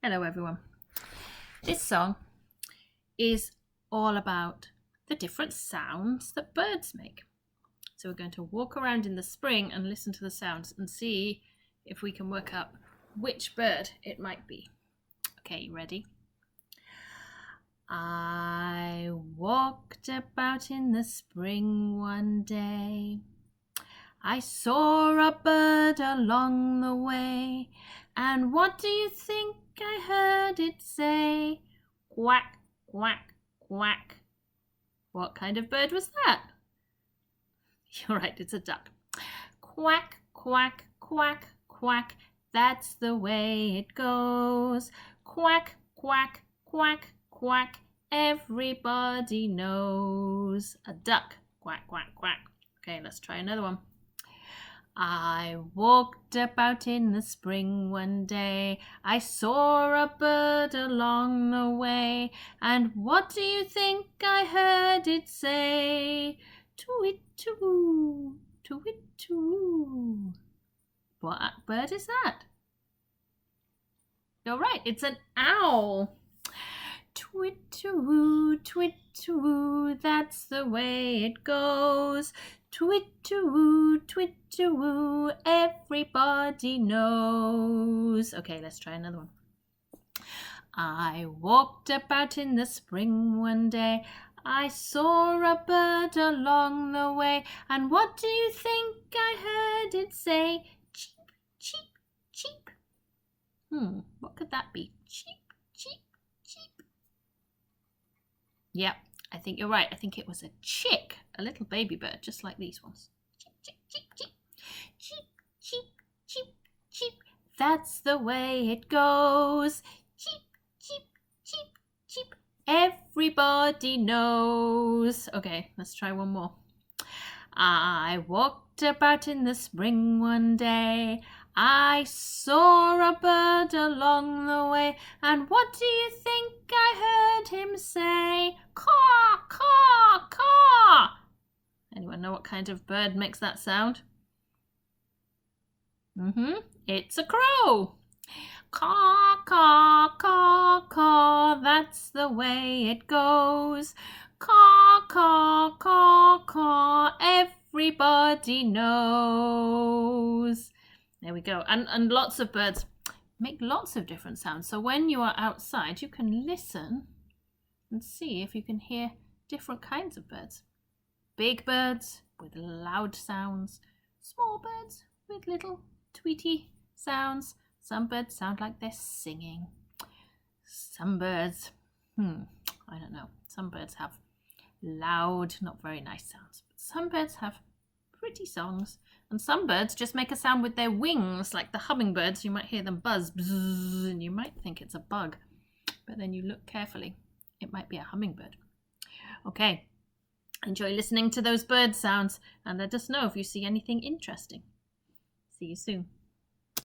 Hello everyone. This song is all about the different sounds that birds make. So we're going to walk around in the spring and listen to the sounds and see if we can work out which bird it might be. Okay, you ready? I walked about in the spring one day. I saw a bird along the way, and what do you think I heard it say? Quack, quack, quack. What kind of bird was that? You're right, it's a duck. Quack, quack, quack, quack. That's the way it goes. Quack, quack, quack, quack. Everybody knows. A duck. Quack, quack, quack. Okay, let's try another one. I walked about in the spring one day. I saw a bird along the way. And what do you think I heard it say? Too-wit-too, too-wit-too. What bird is that? You're right, it's an owl. Twit-too, twit-too, that's the way it goes. Twit-too, twit-too, everybody knows. Okay, let's try another one. I walked about in the spring one day. I saw a bird along the way. And what do you think I heard it say? Cheep, cheep, cheep. What could that be? Cheep, cheep, cheep. Yep, I think you're right. I think it was a chick, a little baby bird, just like these ones. Cheep, cheep, cheep, cheep. Cheep, cheep, cheep, cheep. That's the way it goes. Cheep, cheep, cheep, cheep. Everybody knows. Okay, let's try one more. I walked about in the spring one day. I saw a bird along the way. And what do you think I heard him say? Caw, caw, caw. Anyone know what kind of bird makes that sound? It's a crow. Caw, caw, caw, caw, that's the way it goes. Caw, caw, caw, caw, everybody knows. There we go. And lots of birds make lots of different sounds. So when you are outside, you can listen and see if you can hear different kinds of birds. Big birds with loud sounds, small birds with little tweety sounds. Some birds sound like they're singing. Some birds, I don't know. Some birds have loud, not very nice sounds. But some birds have pretty songs. And some birds just make a sound with their wings, like the hummingbirds. You might hear them buzz, bzz, and you might think it's a bug. But then you look carefully. It might be a hummingbird. Okay. Enjoy listening to those bird sounds and let us know if you see anything interesting. See you soon.